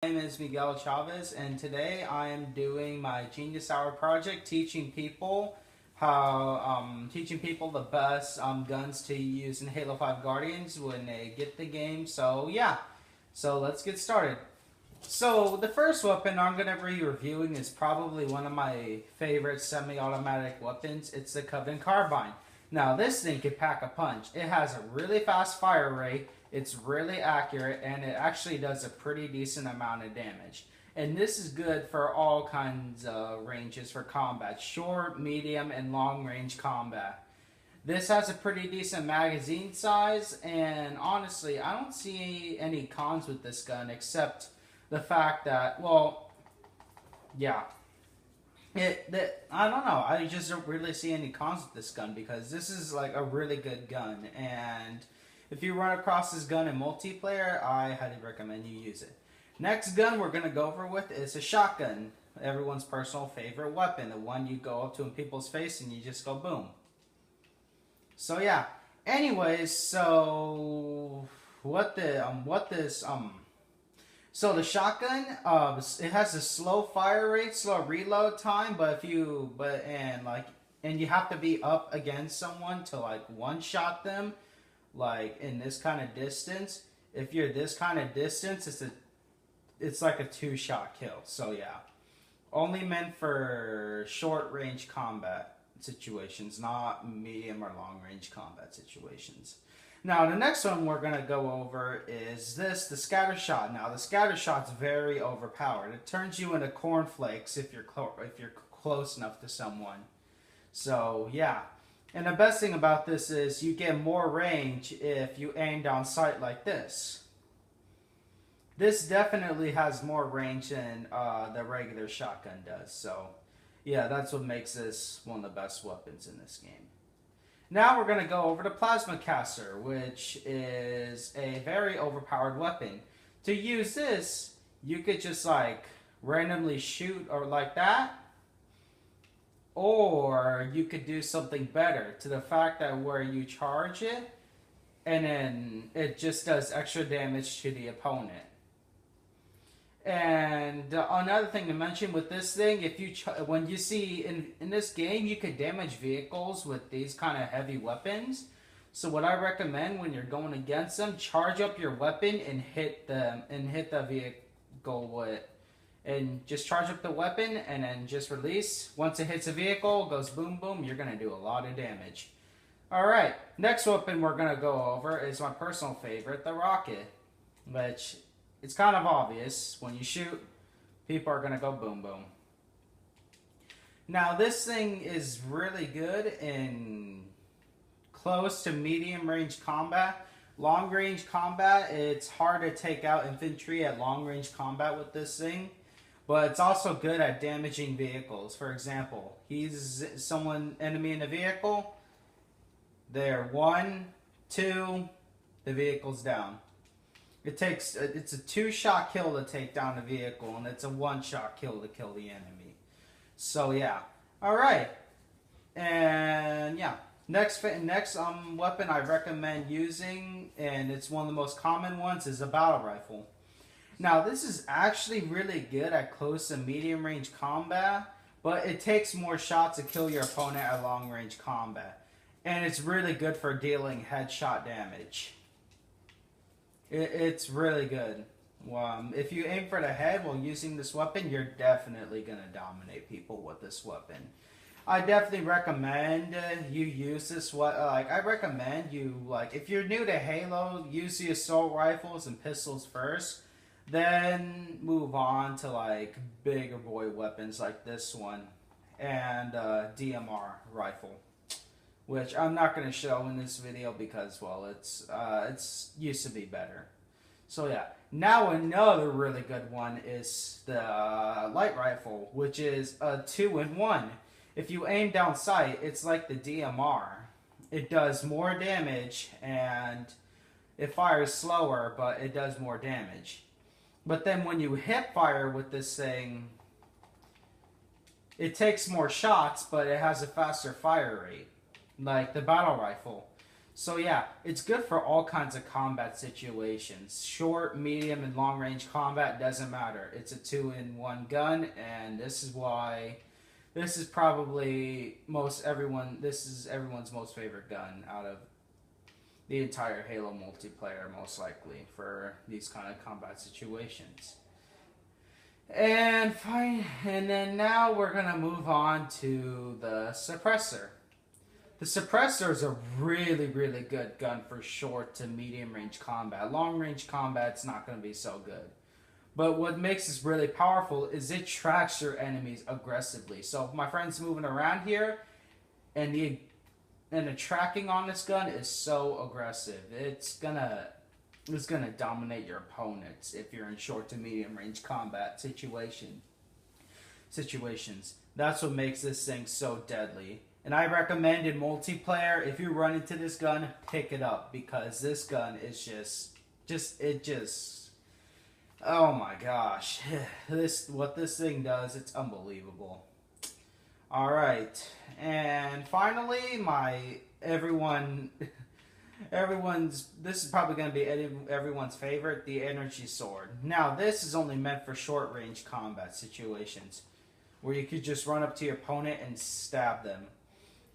My name is Miguel Chavez, and today I am doing my Genius Hour project, teaching people the best guns to use in Halo 5 Guardians when they get the game. So let's get started. So the first weapon I'm going to be reviewing is probably one of my favorite semi-automatic weapons. It's the Covenant Carbine. Now this thing can pack a punch. It has a really fast fire rate. It's really accurate, and it actually does a pretty decent amount of damage. And this is good for all kinds of ranges for combat, short, medium, and long range combat. This has a pretty decent magazine size, and honestly, I don't see any cons with this gun except the fact that, well, yeah, I don't know. I just don't really see any cons with this gun because this is like a really good gun, and if you run across this gun in multiplayer, I highly recommend you use it. Next gun we're going to go over with is a shotgun. Everyone's personal favorite weapon. The one you go up to in people's face and you just go boom. So yeah. Anyways, so so the shotgun, it has a slow fire rate, slow reload time, and you have to be up against someone to like one shot them. Like in this kind of distance, if you're this kind of distance, it's like a two-shot kill. So yeah, only meant for short range combat situations, not medium or long range combat situations. Now the next one we're gonna go over is the scatter shot. Now the scatter shot's very overpowered. It turns you into cornflakes if you're close enough to someone. So yeah. And the best thing about this is you get more range if you aim down sight like this. This definitely has more range than the regular shotgun does. So, yeah, that's what makes this one of the best weapons in this game. Now we're going to go over the Plasma Caster, which is a very overpowered weapon. To use this, you could just like randomly shoot or like that. Or you could do something better to the fact that where you charge it, and then it just does extra damage to the opponent. And another thing to mention with this thing, when you see in this game, you could damage vehicles with these kind of heavy weapons. So what I recommend when you're going against them, charge up your weapon and hit the vehicle with. And just charge up the weapon and then just release. Once it hits a vehicle, goes boom boom, you're going to do a lot of damage. Alright, next weapon we're going to go over is my personal favorite, the rocket. Which, it's kind of obvious. When you shoot, people are going to go boom boom. Now this thing is really good in close to medium range combat. Long range combat, it's hard to take out infantry at long range combat with this thing. But it's also good at damaging vehicles. For example, he's enemy in a vehicle. There, 1, 2, the vehicle's down. It's a 2-shot kill to take down the vehicle, and it's a 1-shot kill to kill the enemy. So yeah, all right, and yeah. Next weapon I recommend using, and it's one of the most common ones, is a battle rifle. Now, this is actually really good at close and medium range combat, but it takes more shots to kill your opponent at long range combat. And it's really good for dealing headshot damage. It's really good. If you aim for the head while using this weapon, you're definitely going to dominate people with this weapon. I definitely recommend you use this. I recommend you, if you're new to Halo, use the assault rifles and pistols first. Then move on to bigger boy weapons like this one and DMR rifle, which I'm not going to show in this video because, well, it's used to be better. So yeah, now another really good one is the light rifle, which is a 2-in-1. If you aim down sight, it's like the DMR. It does more damage and it fires slower, but it does more damage. But then when you hip fire with this thing, it takes more shots, but it has a faster fire rate, like the battle rifle. So yeah, it's good for all kinds of combat situations. Short, medium, and long range combat doesn't matter. It's a two-in-one gun, and this is why this is probably this is everyone's most favorite gun out of the entire Halo multiplayer, most likely for these kind of combat situations. And fine, and then now we're gonna move on to the suppressor. The suppressor is a really, really good gun for short to medium range combat. Long range combat's not going to be so good. But what makes this really powerful is it tracks your enemies aggressively. So if my friend's moving around here, and the tracking on this gun is so aggressive, it's gonna dominate your opponents if you're in short to medium range combat situations. That's what makes this thing so deadly. And I recommend in multiplayer, if you run into this gun, pick it up, because this gun is oh my gosh. What this thing does, it's unbelievable. Alright, and finally, this is probably going to be everyone's favorite, the energy sword. Now, this is only meant for short range combat situations, where you could just run up to your opponent and stab them.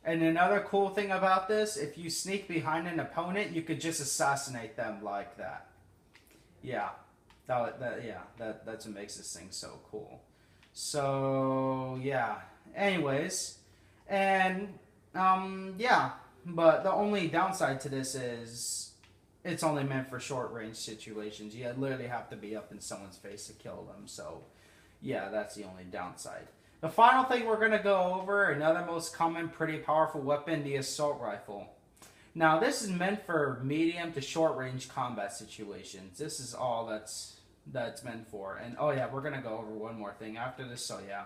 And another cool thing about this, if you sneak behind an opponent, you could just assassinate them like that. Yeah, that's what makes this thing so cool. So yeah. Anyways, and yeah. But the only downside to this is it's only meant for short range situations. You literally have to be up in someone's face to kill them. So yeah, that's the only downside. The final thing we're going to go over, another most common, pretty powerful weapon, the assault rifle. Now, this is meant for medium to short range combat situations. This is all that's meant for. And oh yeah, we're going to go over one more thing after this, so yeah.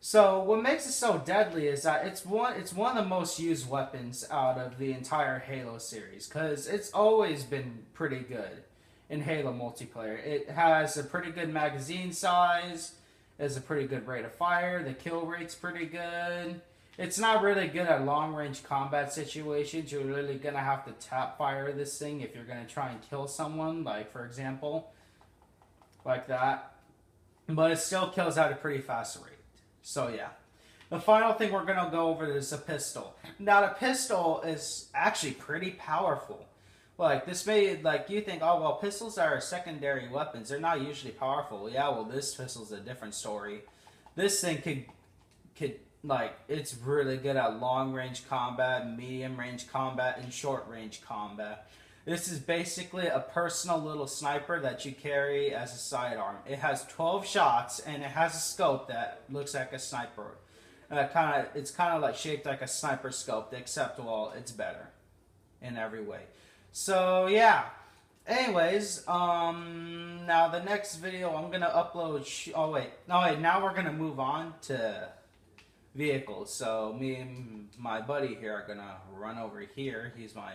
So what makes it so deadly is that it's one of the most used weapons out of the entire Halo series, because it's always been pretty good in Halo multiplayer. It has a pretty good magazine size. Has a pretty good rate of fire. The kill rate's pretty good. It's not really good at long range combat situations. You're really gonna have to tap fire this thing if you're gonna try and kill someone, like for example, like that. But it still kills at a pretty fast rate. So yeah. The final thing we're gonna go over is a pistol. Now the pistol is actually pretty powerful. Like, this may, like, you think, oh, well, pistols are secondary weapons. They're not usually powerful. Yeah, well, this pistol's a different story. This thing could, like, it's really good at long-range combat, medium-range combat, and short-range combat. This is basically a personal little sniper that you carry as a sidearm. It has 12 shots, and it has a scope that looks like a sniper. It's kind of like shaped like a sniper scope, except, well, it's better in every way. So yeah. Anyways, now the next video I'm gonna upload. Now we're gonna move on to vehicles. So me and my buddy here are gonna run over here. He's my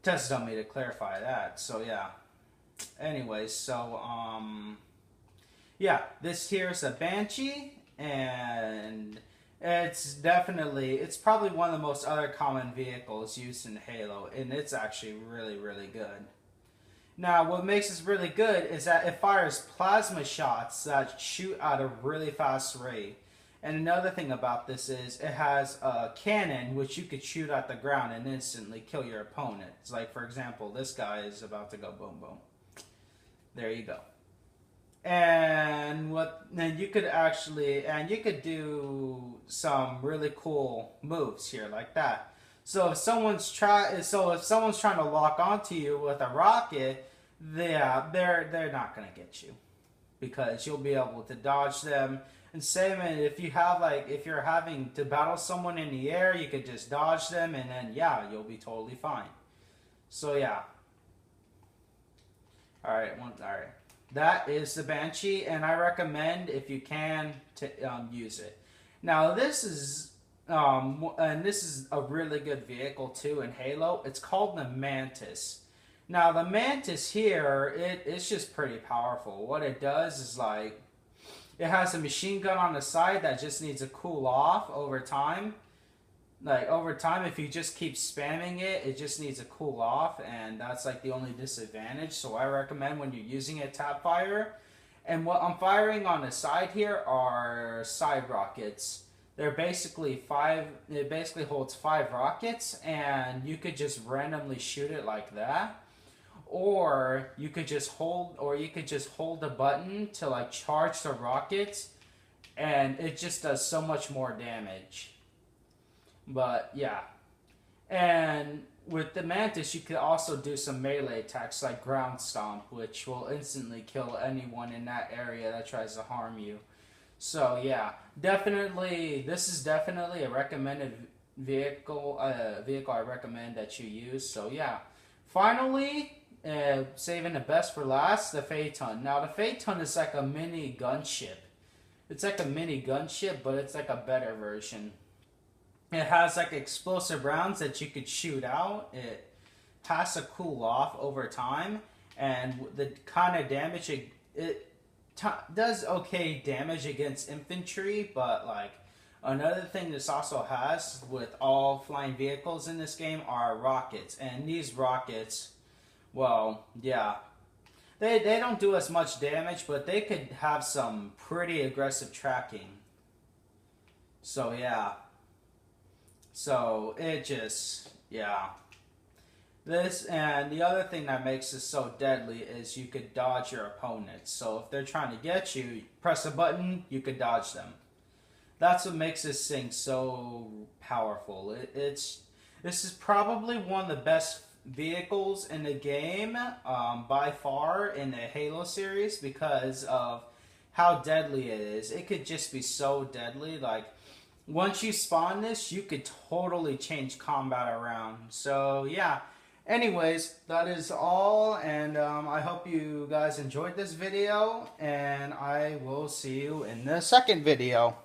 test dummy to clarify that. So yeah. Anyways, so yeah, this here is a Banshee, and it's probably one of the most other common vehicles used in Halo, and it's actually really, really good. Now, what makes this really good is that it fires plasma shots that shoot at a really fast rate. And another thing about this is it has a cannon which you could shoot at the ground and instantly kill your opponent. It's like, for example, this guy is about to go boom, boom. There you go. And you could do some really cool moves here like that. So if someone's trying to lock onto you with a rocket, they're not gonna get you, because you'll be able to dodge them. And same if you're having to battle someone in the air, you could just dodge them, and then yeah, you'll be totally fine. So yeah. All right. That is the Banshee, and I recommend, if you can, to use it. Now this is a really good vehicle too in Halo. It's called the Mantis. Now the Mantis here, it's just pretty powerful. What it does is, like, it has a machine gun on the side that just needs to cool off over time. Like over time, if you just keep spamming it, it just needs to cool off, and that's like the only disadvantage. So I recommend when you're using a tap fire. And what I'm firing on the side here are side rockets. They're basically five. It basically holds 5 rockets, and you could just randomly shoot it like that, or you could just hold the button to like charge the rockets, and it just does so much more damage. But yeah, and with the Mantis, you could also do some melee attacks like Ground Stomp, which will instantly kill anyone in that area that tries to harm you. So yeah, definitely, this is definitely a recommended vehicle I recommend that you use. So yeah, finally, saving the best for last, the Phaeton. Now the Phaeton is like a mini gunship. It's like a mini gunship, but it's like a better version. It has like explosive rounds that you could shoot out. It has to cool off over time, and the kind of damage does okay damage against infantry, but like another thing this also has with all flying vehicles in this game are rockets, and these rockets, well, yeah, they don't do as much damage, but they could have some pretty aggressive tracking. So yeah. So it just, yeah. This and the other thing that makes this so deadly is you could dodge your opponents. So if they're trying to get you, press a button, you could dodge them. That's what makes this thing so powerful. This is probably one of the best vehicles in the game by far in the Halo series because of how deadly it is. It could just be so deadly, like once you spawn this, you could totally change combat around. So yeah, anyways, that is all, and I hope you guys enjoyed this video, and I will see you in the second video.